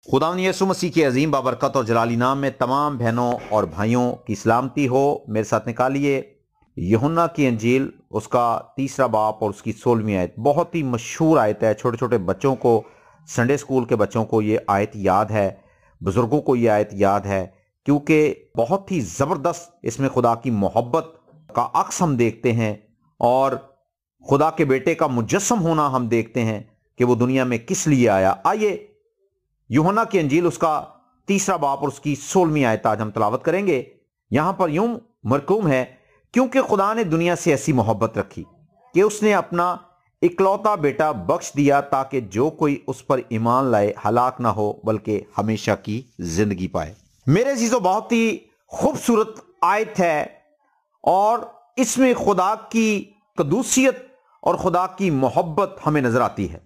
खुदावंद यीशु मसीह के अजीम बाबरकत और जलाली नाम में तमाम बहनों और भाइयों की सलामती हो। मेरे साथ निकालिए यूहन्ना की अंजील, उसका 3 बाब और उसकी 16वीं आयत। बहुत ही मशहूर आयत है। छोटे छोटे बच्चों को, संडे स्कूल के बच्चों को ये आयत याद है, बुजुर्गों को ये आयत याद है, क्योंकि बहुत ही ज़बरदस्त इसमें खुदा की मोहब्बत का अक्स हम देखते हैं और खुदा के बेटे का मुजस्सम होना हम देखते हैं कि वो दुनिया में किस लिए आया। आइए यूहन्ना की अंजील, उसका 3 बाब और उसकी 16वीं आयत आज हम तलावत करेंगे। यहां पर यूं मरकूम है, क्योंकि खुदा ने दुनिया से ऐसी मोहब्बत रखी कि उसने अपना इकलौता बेटा बख्श दिया, ताकि जो कोई उस पर ईमान लाए हलाक ना हो बल्कि हमेशा की जिंदगी पाए। मेरे अजीजों, बहुत ही खूबसूरत आयत है और इसमें खुदा की कदूसियत और खुदा की मोहब्बत हमें नजर आती है।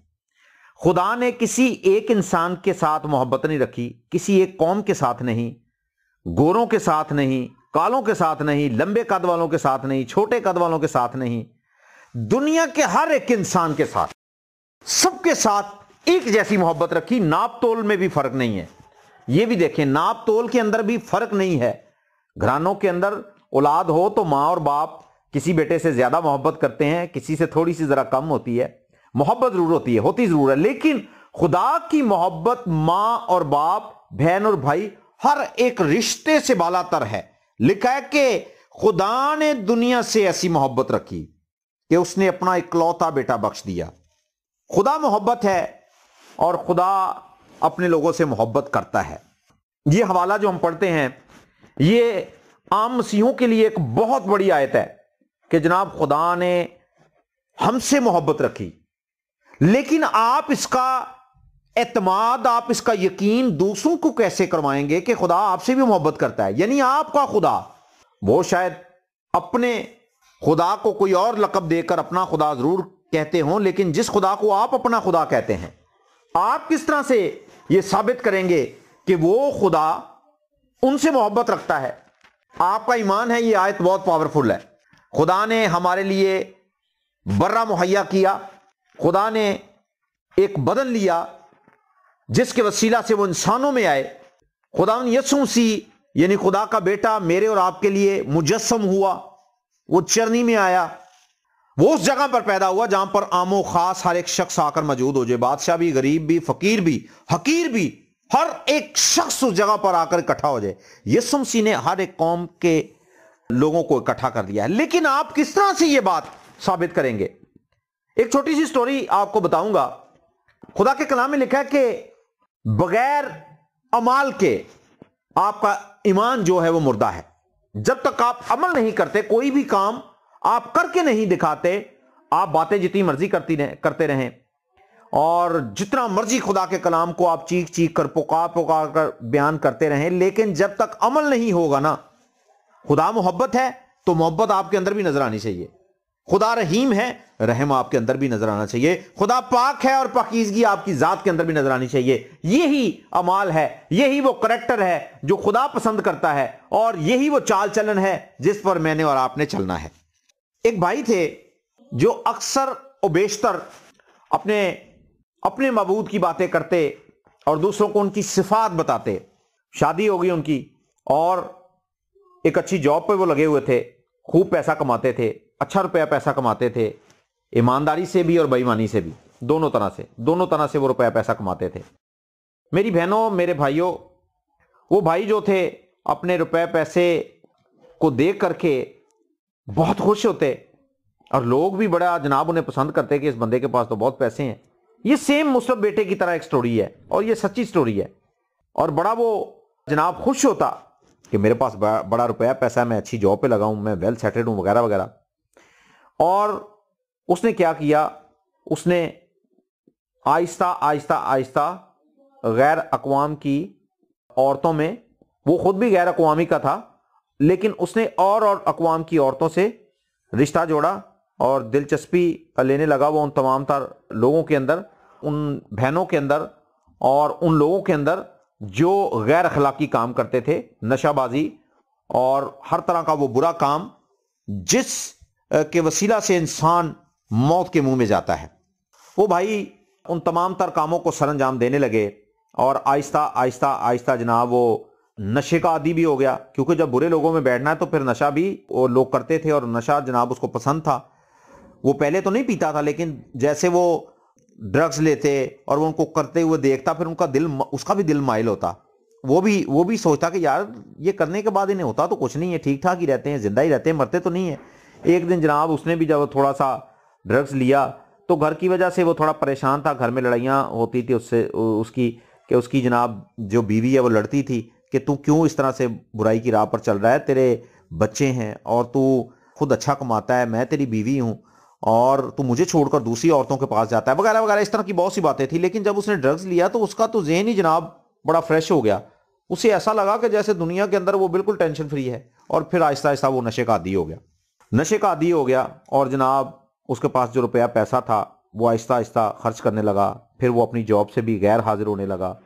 खुदा ने किसी एक इंसान के साथ मोहब्बत नहीं रखी, किसी एक कौम के साथ नहीं, गोरों के साथ नहीं, कालों के साथ नहीं, लंबे कद वालों के साथ नहीं, छोटे कद वालों के साथ नहीं, दुनिया के हर एक इंसान के साथ, सबके साथ एक जैसी मोहब्बत रखी। नाप तोल में भी फर्क नहीं है। यह भी देखें, नाप तोल के अंदर भी फर्क नहीं है। घरानों के अंदर औलाद हो तो मां और बाप किसी बेटे से ज्यादा मोहब्बत करते हैं, किसी से थोड़ी सी जरा कम होती है। मोहब्बत जरूर होती जरूर है, लेकिन खुदा की मोहब्बत मां और बाप, बहन और भाई, हर एक रिश्ते से बालातर है। लिखा है कि खुदा ने दुनिया से ऐसी मोहब्बत रखी कि उसने अपना इकलौता बेटा बख्श दिया। खुदा मोहब्बत है और खुदा अपने लोगों से मोहब्बत करता है। यह हवाला जो हम पढ़ते हैं, यह आम मसीहों के लिए एक बहुत बड़ी आयत है कि जनाब खुदा ने हमसे मोहब्बत रखी। लेकिन आप इसका एतमाद, आप इसका यकीन दूसरों को कैसे करवाएंगे कि खुदा आपसे भी मोहब्बत करता है? यानी आपका खुदा, वो शायद अपने खुदा को कोई और लक़ब देकर अपना खुदा जरूर कहते हों, लेकिन जिस खुदा को आप अपना खुदा कहते हैं, आप किस तरह से यह साबित करेंगे कि वो खुदा उनसे मोहब्बत रखता है? आपका ईमान है। यह आयत बहुत पावरफुल है। खुदा ने हमारे लिए बर्रा मुहैया किया, खुदा ने एक बदन लिया जिसके वसीला से वो इंसानों में आए। खुदावंद यीशु मसीह यानी खुदा का बेटा मेरे और आपके लिए मुजस्सम हुआ। वो चरनी में आया, वो उस जगह पर पैदा हुआ जहां पर आमो खास हर एक शख्स आकर मौजूद हो जाए। बादशाह भी, गरीब भी, फकीर भी, हकीर भी, हर एक शख्स उस जगह पर आकर इकट्ठा हो जाए। यीशु मसीह ने हर एक कौम के लोगों को इकट्ठा कर दिया है। लेकिन आप किस तरह से यह बात साबित करेंगे? एक छोटी सी स्टोरी आपको बताऊंगा। खुदा के कलाम में लिखा है कि बगैर अमाल के आपका ईमान जो है वो मुर्दा है। जब तक आप अमल नहीं करते, कोई भी काम आप करके नहीं दिखाते, आप बातें जितनी मर्जी करते रहें और जितना मर्जी खुदा के कलाम को आप चीख चीख कर, पुकार कर बयान करते रहें, लेकिन जब तक अमल नहीं होगा ना, खुदा मोहब्बत है तो मोहब्बत आपके अंदर भी नजर आनी चाहिए। खुदा रहीम है, रहम आपके अंदर भी नजर आना चाहिए। खुदा पाक है और पाकीज़गी आपकी जात के अंदर भी नजर आनी चाहिए। यही अमाल है, यही वो करैक्टर है जो खुदा पसंद करता है और यही वो चाल चलन है जिस पर मैंने और आपने चलना है। एक भाई थे जो अक्सर और बेशतर अपने अपने मबूद की बातें करते और दूसरों को उनकी सिफात बताते। शादी हो गई उनकी और एक अच्छी जॉब पे वो लगे हुए थे, खूब पैसा कमाते थे, अच्छा रुपया पैसा कमाते थे, ईमानदारी से भी और बेईमानी से भी, दोनों तरह से वो रुपया पैसा कमाते थे। मेरी बहनों, मेरे भाइयों, वो भाई जो थे अपने रुपए पैसे को देख करके बहुत खुश होते और लोग भी बड़ा जनाब उन्हें पसंद करते कि इस बंदे के पास तो बहुत पैसे हैं। ये सेम मुसरफ बेटे की तरह एक स्टोरी है और ये सच्ची स्टोरी है। और बड़ा वो जनाब खुश होता कि मेरे पास बड़ा रुपया पैसा है, मैं अच्छी जॉब पे लगा हूं, मैं वेल सेटल्ड हूं, वगैरह वगैरह। और उसने क्या किया, उसने आहिस्ता आहिस्ता आहिस्ता गैर अक़वाम की औरतों में, वो खुद भी गैर अक़वामी का था, लेकिन उसने और अक़वाम की औरतों से रिश्ता जोड़ा और दिलचस्पी लेने लगा वो उन तमाम तर लोगों के अंदर, उन बहनों के अंदर और उन लोगों के अंदर जो गैर अखलाकी काम करते थे, नशाबाजी और हर तरह का वो बुरा काम जिस के वसीला से इंसान मौत के मुंह में जाता है। वो भाई उन तमाम तर कामों को सरंजाम देने लगे और आहिस्ता आहिस्ता आहिस्ता जनाब वो नशे का आदी भी हो गया, क्योंकि जब बुरे लोगों में बैठना है तो फिर नशा भी वो लोग करते थे, और नशा जनाब उसको पसंद था। वो पहले तो नहीं पीता था, लेकिन जैसे वो ड्रग्स लेते और वो उनको करते हुए देखता, फिर उसका भी दिल माइल होता। वो भी सोचता कि यार ये करने के बाद इन्हें होता तो कुछ नहीं है, ठीक ठाक ही रहते हैं, जिंदा ही रहते हैं, मरते तो नहीं है। एक दिन जनाब उसने भी जब थोड़ा सा ड्रग्स लिया तो घर की वजह से वो थोड़ा परेशान था, घर में लड़ाइयाँ होती थी उसकी जनाब जो बीवी है वो लड़ती थी कि तू क्यों इस तरह से बुराई की राह पर चल रहा है, तेरे बच्चे हैं और तू खुद अच्छा कमाता है, मैं तेरी बीवी हूँ और तू मुझे छोड़कर दूसरी औरतों के पास जाता है, वगैरह वगैरह, इस तरह की बहुत सी बातें थी। लेकिन जब उसने ड्रग्स लिया तो उसका तो ज़हन ही जनाब बड़ा फ्रेश हो गया। उसे ऐसा लगा कि जैसे दुनिया के अंदर वो बिल्कुल टेंशन फ्री है, और फिर आहिस्ता आहिस्ता वो नशे का आदी हो गया। नशे का आदी हो गया और जनाब उसके पास जो रुपया पैसा था वो आहिस्ता आहिस्ता खर्च करने लगा। फिर वो अपनी जॉब से भी गैर हाजिर होने लगा,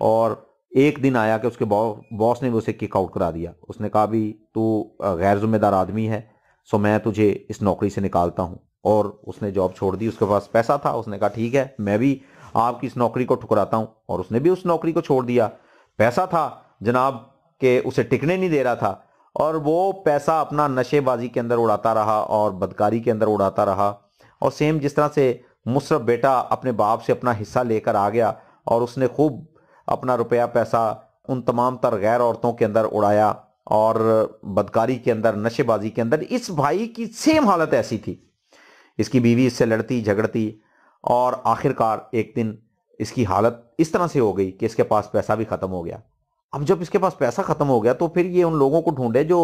और एक दिन आया कि उसके बॉस ने भी उसे किक आउट करा दिया। उसने कहा भी तू गैर जिम्मेदार आदमी है, सो मैं तुझे इस नौकरी से निकालता हूँ। और उसने जॉब छोड़ दी। उसके पास पैसा था, उसने कहा ठीक है मैं भी आपकी इस नौकरी को ठुकराता हूँ, और उसने भी उस नौकरी को छोड़ दिया। पैसा था जनाब कि उसे टिकने नहीं दे रहा था, और वो पैसा अपना नशेबाजी के अंदर उड़ाता रहा और बदकारी के अंदर उड़ाता रहा। और सेम जिस तरह से मुशर्रफ बेटा अपने बाप से अपना हिस्सा लेकर आ गया और उसने खूब अपना रुपया पैसा उन तमाम तर गैर औरतों के अंदर उड़ाया और बदकारी के अंदर, नशेबाजी के अंदर, इस भाई की सेम हालत ऐसी थी। इसकी बीवी इससे लड़ती झगड़ती, और आखिरकार एक दिन इसकी हालत इस तरह से हो गई कि इसके पास पैसा भी खत्म हो गया। अब जब इसके पास पैसा खत्म हो गया तो फिर ये उन लोगों को ढूंढे जो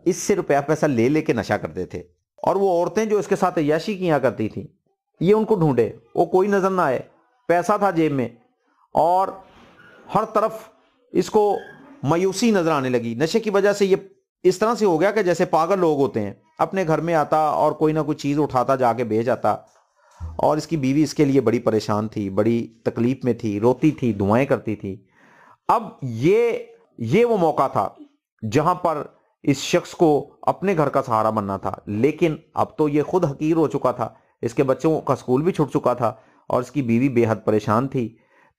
इससे रुपया पैसा ले लेके नशा करते थे, और वो औरतें जो इसके साथ अय्याशी किया करती थी, ये उनको ढूंढे, वो कोई नजर ना आए। पैसा था जेब में और हर तरफ इसको मायूसी नजर आने लगी। नशे की वजह से ये इस तरह से हो गया कि जैसे पागल लोग होते हैं। अपने घर में आता और कोई ना कोई चीज उठाता, जाके बेच आता। और इसकी बीवी इसके लिए बड़ी परेशान थी, बड़ी तकलीफ में थी, रोती थी, दुआएं करती थी। अब ये वो मौका था जहां पर इस शख्स को अपने घर का सहारा बनना था, लेकिन अब तो ये खुद हकीर हो चुका था। इसके बच्चों का स्कूल भी छूट चुका था और इसकी बीवी बेहद परेशान थी।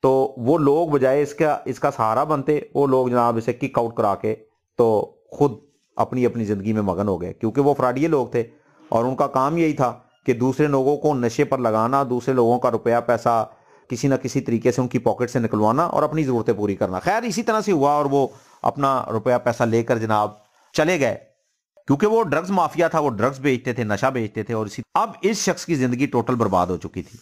तो वो लोग बजाय इसका सहारा बनते, वो लोग जनाब इसे किक आउट करा के तो खुद अपनी अपनी जिंदगी में मगन हो गए, क्योंकि वो फ्रॉडिये लोग थे और उनका काम यही था कि दूसरे लोगों को नशे पर लगाना, दूसरे लोगों का रुपया पैसा किसी ना किसी तरीके से उनकी पॉकेट से निकलवाना और अपनी जरूरतें पूरी करना। खैर इसी तरह से हुआ और वो अपना रुपया पैसा लेकर जनाब चले गए, क्योंकि वो ड्रग्स माफिया था, वो ड्रग्स बेचते थे, नशा बेचते थे। और अब इस शख्स की जिंदगी टोटल बर्बाद हो चुकी थी।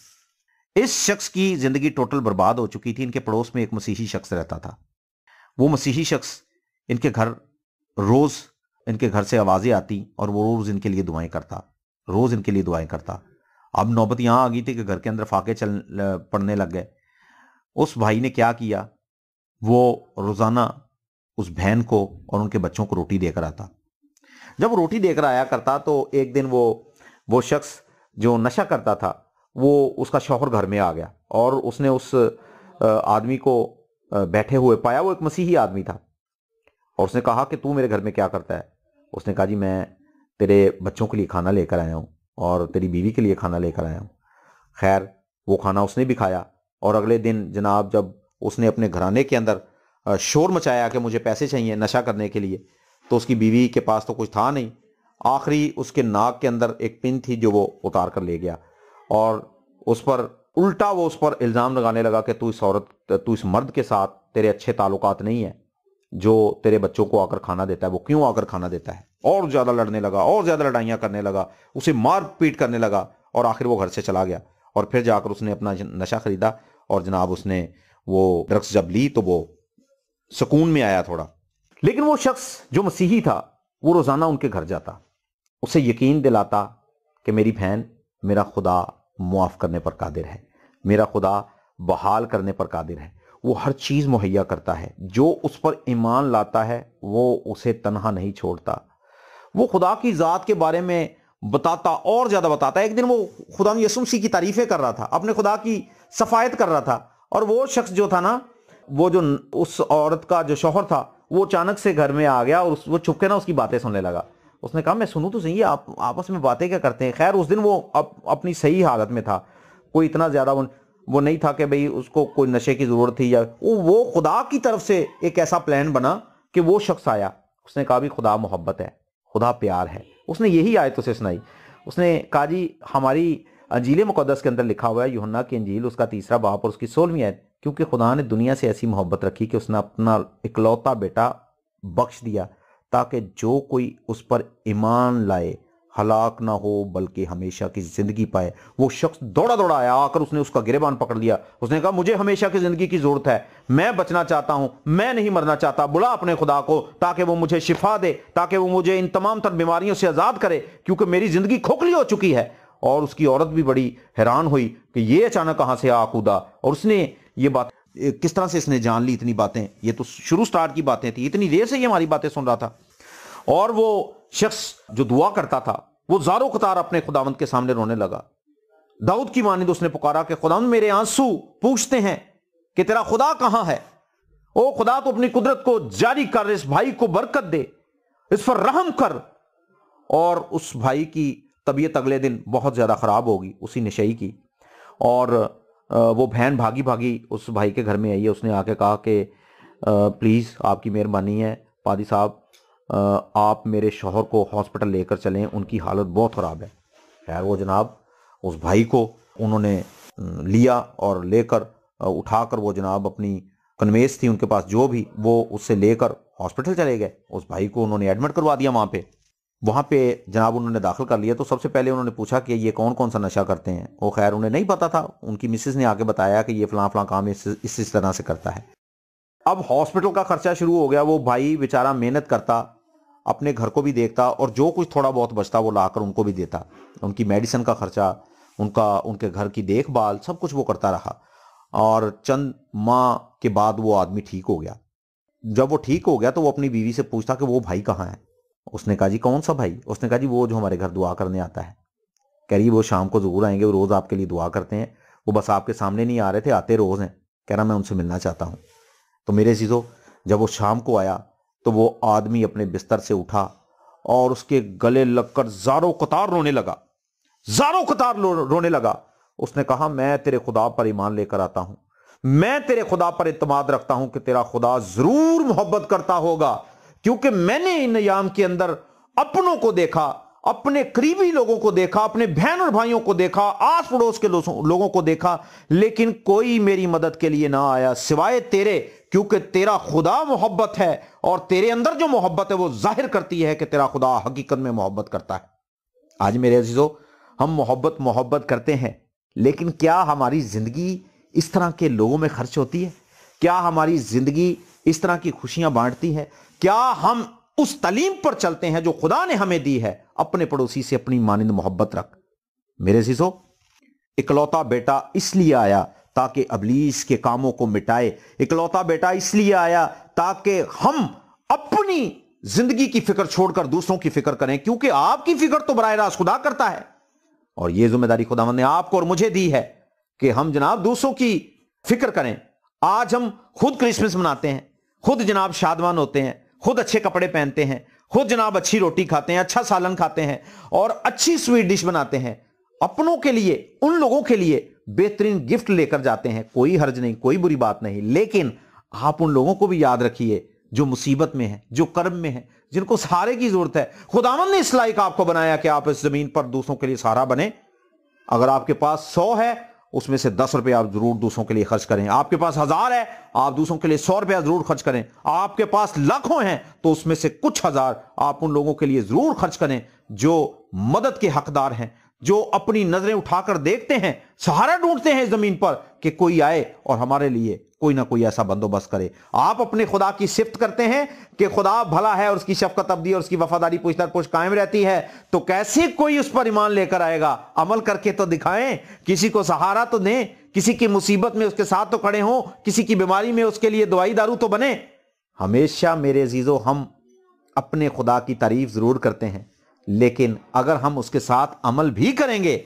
इस शख्स की जिंदगी टोटल बर्बाद हो चुकी थी। इनके पड़ोस में एक मसीही शख्स रहता था। वो मसीही शख्स इनके घर रोज इनके घर से आवाजें आती और वो रोज इनके लिए दुआएं करता, रोज इनके लिए दुआएं करता। अब नौबत यहां आ गई थी कि घर के अंदर फाके पड़ने लग गए। उस भाई ने क्या किया, वो रोजाना उस बहन को और उनके बच्चों को रोटी देकर आता। जब वो रोटी देकर आया करता तो एक दिन वो शख्स जो नशा करता था, वो उसका शौहर घर में आ गया और उसने उस आदमी को बैठे हुए पाया। वो एक मसीही आदमी था और उसने कहा कि तू मेरे घर में क्या करता है। उसने कहा जी मैं तेरे बच्चों के लिए खाना लेकर आया हूँ और तेरी बीवी के लिए खाना लेकर आया हूँ। खैर वो खाना उसने भी खाया और अगले दिन जनाब जब उसने अपने घराने के अंदर शोर मचाया कि मुझे पैसे चाहिए नशा करने के लिए, तो उसकी बीवी के पास तो कुछ था नहीं। आखिरी उसके नाक के अंदर एक पिन थी जो वो उतार कर ले गया और उस पर उल्टा वो उस पर इल्ज़ाम लगाने लगा कि तू इस मर्द के साथ तेरे अच्छे ताल्लुकात नहीं है जो तेरे बच्चों को आकर खाना देता है, वो क्यों आकर खाना देता है। और ज़्यादा लड़ने लगा और ज़्यादा लड़ाइयाँ करने लगा, उसे मार पीट करने लगा और आखिर वो घर से चला गया। और फिर जाकर उसने अपना नशा खरीदा और जनाब उसने वो ड्रग्स जब ली तो वो सुकून में आया थोड़ा। लेकिन वो शख्स जो मसीही था वो रोज़ाना उनके घर जाता, उसे यकीन दिलाता कि मेरी बहन, मेरा खुदा मुआफ़ करने पर कादिर है, मेरा खुदा बहाल करने पर कादिर है, वो हर चीज़ मुहैया करता है। जो उस पर ईमान लाता है वो उसे तन्हा नहीं छोड़ता। वो खुदा की ज़ात के बारे में बताता और ज़्यादा बताता। एक दिन वो खुदा यसू मसीह की तारीफ़ें कर रहा था, अपने खुदा की सफायत कर रहा था, और वो शख्स जो था ना, वो जो उस औरत का जो शौहर था, वो अचानक से घर में आ गया और वो छुपके ना उसकी बातें सुनने लगा। उसने कहा मैं सुनूं तो सही, आप आपस में बातें क्या करते हैं। खैर उस दिन वो अपनी सही हालत में था, कोई इतना ज़्यादा वो नहीं था कि भाई उसको कोई नशे की जरूरत थी, या वो खुदा की तरफ से एक ऐसा प्लान बना कि वो शख्स आया, उसने कहा भी खुदा मोहब्बत है, खुदा प्यार है। उसने यही आयत उसे सुनाई। उसने कहा जी हमारी अंजील मुकद्दस के अंदर लिखा हुआ है, यूहन्ना की अंजील उसका 3 बाब और उसकी 16वीं आयत, क्योंकि खुदा ने दुनिया से ऐसी मोहब्बत रखी कि उसने अपना इकलौता बेटा बख्श दिया ताकि जो कोई उस पर ईमान लाए हलाक ना हो बल्कि हमेशा की जिंदगी पाए। वो शख्स दौड़ा दौड़ा आया, आकर उसने उसका गिरेबान पकड़ लिया। उसने कहा मुझे हमेशा की जिंदगी की जरूरत है, मैं बचना चाहता हूं, मैं नहीं मरना चाहता। बुला अपने खुदा को ताकि वो मुझे शिफा दे, ताकि वो मुझे इन तमाम तर बीमारियों से आजाद करे, क्योंकि मेरी जिंदगी खोखली हो चुकी है। और उसकी औरत भी बड़ी हैरान हुई कि ये अचानक कहां से आ कूदा, और उसने ये बात किस तरह से इसने जान ली इतनी बातें। ये तो शुरू स्टार्ट की बातें थी, इतनी देर से ये हमारी बातें सुन रहा था। और वो शख्स जो दुआ करता था वो ज़ारो कतार अपने खुदावंद के सामने रोने लगा। दाऊद की मानिंद उसने पुकारा कि खुदावंद मेरे आंसू पूछते हैं कि तेरा खुदा कहां है। ओ खुदा तो अपनी कुदरत को जारी कर, इस भाई को बरकत दे, इस पर रहम कर। और उस भाई की तबीयत अगले दिन बहुत ज्यादा खराब होगी उसी नशई की। और वो बहन भागी भागी उस भाई के घर में आई है। उसने आके कहा कि प्लीज़ आपकी मेहरबानी है पादी साहब, आप मेरे शौहर को हॉस्पिटल लेकर चलें, उनकी हालत बहुत ख़राब है। खैर वो जनाब उस भाई को उन्होंने लिया और लेकर उठाकर वो जनाब अपनी कन्वेंस थी उनके पास जो भी, वो उससे लेकर हॉस्पिटल चले गए। उस भाई को उन्होंने एडमिट करवा दिया वहाँ पे जनाब उन्होंने दाखिल कर लिया। तो सबसे पहले उन्होंने पूछा कि ये कौन कौन सा नशा करते हैं। वो खैर उन्हें नहीं पता था, उनकी मिसेस ने आके बताया कि ये फलां फलां काम इस तरह से करता है। अब हॉस्पिटल का खर्चा शुरू हो गया। वो भाई बेचारा मेहनत करता, अपने घर को भी देखता और जो कुछ थोड़ा बहुत बचता वो लाकर उनको भी देता। उनकी मेडिसिन का खर्चा, उनके घर की देखभाल, सब कुछ वो करता रहा। और चंद माह के बाद वो आदमी ठीक हो गया। जब वो ठीक हो गया तो वो अपनी बीवी से पूछता कि वो भाई कहाँ है। उसने कहा जी कौन सा भाई। उसने कहा जी वो जो हमारे घर दुआ करने आता है। कह रही वो शाम को जरूर आएंगे, वो रोज आपके लिए दुआ करते हैं, वो बस आपके सामने नहीं आ रहे थे, आते रोज हैं। कह रहा मैं उनसे मिलना चाहता हूँ। तो मेरे चीज़ों जब वो शाम को आया तो वो आदमी अपने बिस्तर से उठा और उसके गले लगकर ज़ारो कतार रोने लगा, ज़ारो कतार रोने लगा। उसने कहा मैं तेरे खुदा पर ईमान लेकर आता हूं, मैं तेरे खुदा पर इत्मीनान रखता हूं कि तेरा खुदा जरूर मोहब्बत करता होगा, क्योंकि मैंने इन अयाम के अंदर अपनों को देखा, अपने करीबी लोगों को देखा, अपने बहन और भाइयों को देखा, आस पड़ोस के लोगों को देखा, लेकिन कोई मेरी मदद के लिए ना आया सिवाय तेरे, क्योंकि तेरा खुदा मोहब्बत है और तेरे अंदर जो मोहब्बत है वो जाहिर करती है कि तेरा खुदा हकीकत में मोहब्बत करता है। आज मेरे अजीजों हम मोहब्बत करते हैं, लेकिन क्या हमारी जिंदगी इस तरह के लोगों में खर्च होती है? क्या हमारी जिंदगी इस तरह की खुशियां बांटती है? क्या हम उस तालीम पर चलते हैं जो खुदा ने हमें दी है, अपने पड़ोसी से अपनी मानिंद मोहब्बत रख। मेरे अजीजों इकलौता बेटा इसलिए आया ताकि अबलीस के कामों को मिटाए। इकलौता बेटा इसलिए आया ताकि हम अपनी जिंदगी की फिक्र छोड़कर दूसरों की फिक्र करें, क्योंकि आपकी फिक्र तो बराह रास्त खुदा करता है। और यह जिम्मेदारी खुदावंद ने आपको और मुझे दी है कि हम जनाब दूसरों की फिक्र करें। आज हम खुद क्रिसमस मनाते हैं, खुद जनाब शादमान होते हैं, खुद अच्छे कपड़े पहनते हैं, खुद जनाब अच्छी रोटी खाते हैं, अच्छा सालन खाते हैं और अच्छी स्वीट डिश बनाते हैं। अपनों के लिए, उन लोगों के लिए बेहतरीन गिफ्ट लेकर जाते हैं, कोई हर्ज नहीं, कोई बुरी बात नहीं। लेकिन आप उन लोगों को भी याद रखिए जो मुसीबत में है, जो कर्म में है, जिनको सहारे की जरूरत है। खुदावंद ने इस लायक आपको बनाया कि आप इस जमीन पर दूसरों के लिए सहारा बने। अगर आपके पास 100 है उसमें से 10 रुपए आप जरूर दूसरों के लिए खर्च करें। आपके पास 1000 है आप दूसरों के लिए 100 रुपया जरूर खर्च करें। आपके पास लाखों हैं तो उसमें से कुछ हजार आप उन लोगों के लिए जरूर खर्च करें जो मदद के हकदार हैं, जो अपनी नजरें उठाकर देखते हैं, सहारा ढूंढते हैं जमीन पर कि कोई आए और हमारे लिए कोई ना कोई ऐसा बंदोबस्त करे। आप अपने खुदा की सिफ्त करते हैं कि खुदा भला है और उसकी शफकत अब्दी और उसकी वफादारी पुश्त दर पुश्त कायम रहती है, तो कैसे कोई उस पर ईमान लेकर आएगा? अमल करके तो दिखाएं, किसी को सहारा तो दें, किसी की मुसीबत में उसके साथ तो खड़े हों, किसी की बीमारी में उसके लिए दवाई दारू तो बने। हमेशा मेरे अजीजों हम अपने खुदा की तारीफ जरूर करते हैं, लेकिन अगर हम उसके साथ अमल भी करेंगे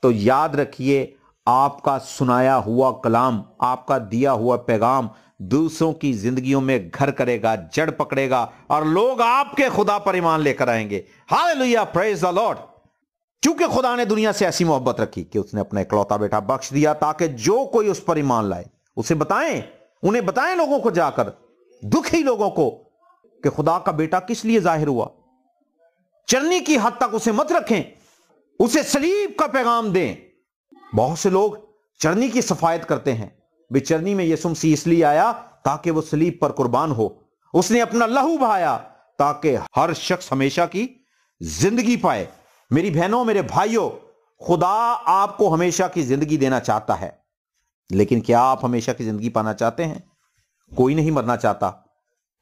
तो याद रखिए आपका सुनाया हुआ कलाम, आपका दिया हुआ पैगाम दूसरों की जिंदगियों में घर करेगा, जड़ पकड़ेगा और लोग आपके खुदा पर ईमान लेकर आएंगे। Hallelujah, praise the Lord. क्योंकि खुदा ने दुनिया से ऐसी मोहब्बत रखी कि उसने अपना इकलौता बेटा बख्श दिया, ताकि जो कोई उस पर ईमान लाए, उसे बताएं, उन्हें बताएं लोगों को जाकर, दुखी लोगों को, कि खुदा का बेटा किस लिए जाहिर हुआ। चलने की हद तक उसे मत रखें, उसे सलीब का पैगाम दें। बहुत से लोग चरनी की सफायत करते हैं, बेचरनी में यीशु मसीह इसलिए आया ताकि वो सलीब पर कुर्बान हो, उसने अपना लहू बहाया ताकि हर शख्स हमेशा की जिंदगी पाए। मेरी बहनों, मेरे भाइयों, खुदा आपको हमेशा की जिंदगी देना चाहता है, लेकिन क्या आप हमेशा की जिंदगी पाना चाहते हैं? कोई नहीं मरना चाहता,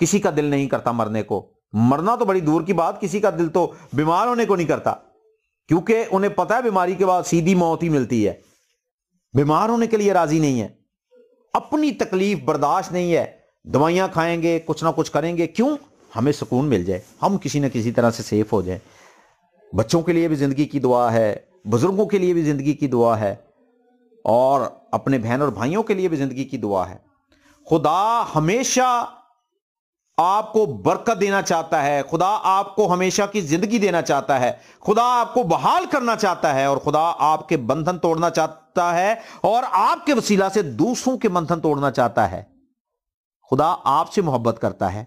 किसी का दिल नहीं करता मरने को। मरना तो बड़ी दूर की बात, किसी का दिल तो बीमार होने को नहीं करता, क्योंकि उन्हें पता है बीमारी के बाद सीधी मौत ही मिलती है। बीमार होने के लिए राजी नहीं है, अपनी तकलीफ बर्दाश्त नहीं है, दवाइयां खाएंगे, कुछ ना कुछ करेंगे। क्यों? हमें सुकून मिल जाए, हम किसी ना किसी तरह से सेफ हो जाए। बच्चों के लिए भी जिंदगी की दुआ है, बुजुर्गों के लिए भी जिंदगी की दुआ है, और अपने बहन और भाइयों के लिए भी जिंदगी की दुआ है। खुदा हमेशा आपको बरकत देना चाहता है, खुदा आपको हमेशा की जिंदगी देना चाहता है, खुदा आपको बहाल करना चाहता है, और खुदा आपके बंधन तोड़ना चाहता है, और आपके वसीला से दूसरों के बंधन तोड़ना चाहता है। खुदा आपसे मोहब्बत करता है।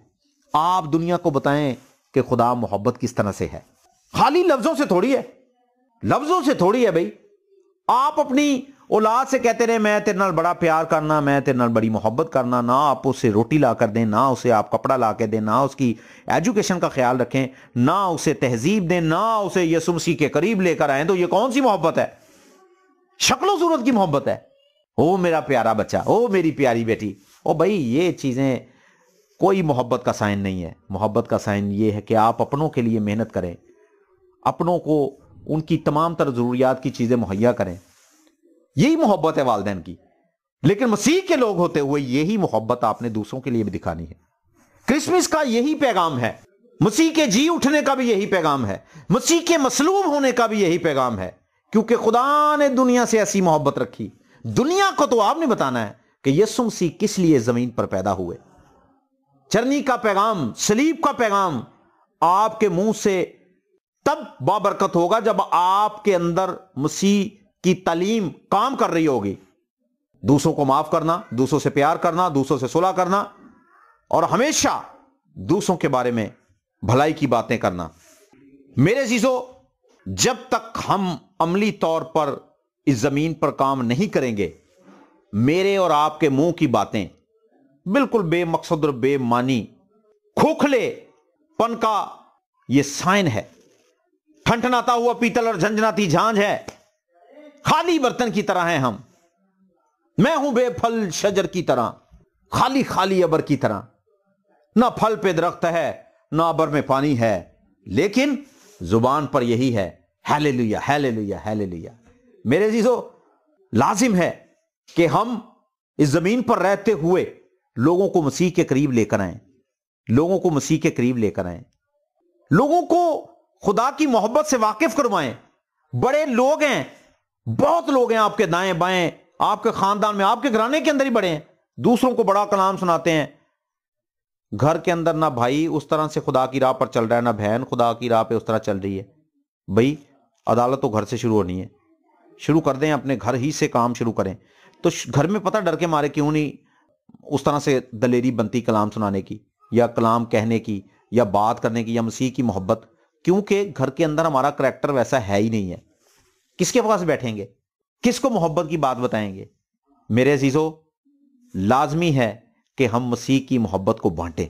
आप दुनिया को बताएं कि खुदा मोहब्बत किस तरह से है। खाली लफ्जों से थोड़ी है, लफ्जों से थोड़ी है भाई। आप अपनी औलाद से कहते रहे मैं तेरे नाल बड़ा प्यार करना, मैं तेरे नाल बड़ी मोहब्बत करना, ना आप उसे रोटी ला कर दें, ना उसे आप कपड़ा ला के दें, ना उसकी एजुकेशन का ख्याल रखें, ना उसे तहजीब दें, ना उसे यीशु मसीह के करीब लेकर आए, तो ये कौन सी मोहब्बत है? शक्लो सूरत की मोहब्बत है। ओ मेरा प्यारा बच्चा, ओ मेरी प्यारी बेटी। ओ भाई, ये चीजें कोई मोहब्बत का साइन नहीं है। मोहब्बत का साइन ये है कि आप अपनों के लिए मेहनत करें, अपनों को उनकी तमाम तरह जरूरियात की चीजें मुहैया करें। यही मोहब्बत है वालिदैन की। लेकिन मसीह के लोग होते हुए यही मोहब्बत आपने दूसरों के लिए भी दिखानी है। क्रिसमस का यही पैगाम है, मसीह के जी उठने का भी यही पैगाम है, मसीह के मसलूब होने का भी यही पैगाम है, क्योंकि खुदा ने दुनिया से ऐसी मोहब्बत रखी। दुनिया को तो आपने बताना है कि यीशु मसीह किस लिए जमीन पर पैदा हुए। चरनी का पैगाम, सलीब का पैगाम आपके मुंह से तब बाबरकत होगा जब आपके अंदर मसीह की तालीम काम कर रही होगी। दूसरों को माफ करना, दूसरों से प्यार करना, दूसरों से सुलह करना, और हमेशा दूसरों के बारे में भलाई की बातें करना। मेरे अजीजों, जब तक हम अमली तौर पर इस जमीन पर काम नहीं करेंगे, मेरे और आपके मुंह की बातें बिल्कुल बेमकसद और बेमानी खोखलेपन का यह साइन है। ठनठनाता हुआ पीतल और झंझनाती झांझ है, खाली बर्तन की तरह हैं हम। मैं हूं बेफल शजर की तरह, खाली खाली अबर की तरह। ना फल पे दरख्त है, ना अबर में पानी है, लेकिन जुबान पर यही है, हालेलुया हालेलुया हालेलुया। मेरे अजीजों, लाजिम है कि हम इस जमीन पर रहते हुए लोगों को मसीह के करीब लेकर आए, लोगों को मसीह के करीब लेकर आए, लोगों को खुदा की मोहब्बत से वाकिफ करवाएं। बड़े लोग हैं, बहुत लोग हैं आपके दाएं बाएं, आपके खानदान में, आपके घराने के अंदर ही बड़े हैं, दूसरों को बड़ा कलाम सुनाते हैं। घर के अंदर ना भाई उस तरह से खुदा की राह पर चल रहा है, ना बहन खुदा की राह पे उस तरह चल रही है। भाई अदालत तो घर से शुरू होनी है, शुरू कर दें, अपने घर ही से काम शुरू करें। तो घर में पता डर के मारे क्यों नहीं उस तरह से दलेरी बनती कलाम सुनाने की, या कलाम कहने की, या बात करने की, या मसीह की मोहब्बत, क्योंकि घर के अंदर हमारा करैक्टर वैसा है ही नहीं है। किसके पास बैठेंगे, किसको मोहब्बत की बात बताएंगे? मेरे अजीजों, लाजमी है कि हम मसीह की मोहब्बत को बांटें,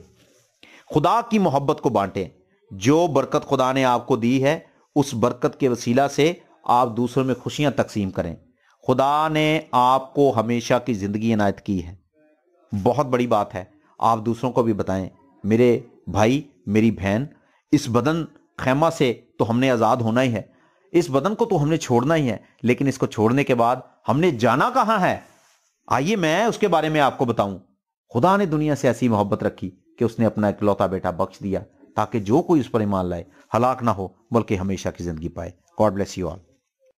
खुदा की मोहब्बत को बांटें। जो बरकत खुदा ने आपको दी है, उस बरकत के वसीला से आप दूसरों में खुशियां तकसीम करें। खुदा ने आपको हमेशा की जिंदगी इनायत की है, बहुत बड़ी बात है। आप दूसरों को भी बताएं। मेरे भाई, मेरी बहन, इस बदन खैमा से तो हमने आजाद होना ही है, इस बदन को तो हमने छोड़ना ही है, लेकिन इसको छोड़ने के बाद हमने जाना कहां है? आइए मैं उसके बारे में आपको बताऊं। खुदा ने दुनिया से ऐसी मोहब्बत रखी कि उसने अपना इकलौता बेटा बख्श दिया, ताकि जो कोई उस पर ईमान लाए हलाक ना हो, बल्कि हमेशा की जिंदगी पाए। God bless you all.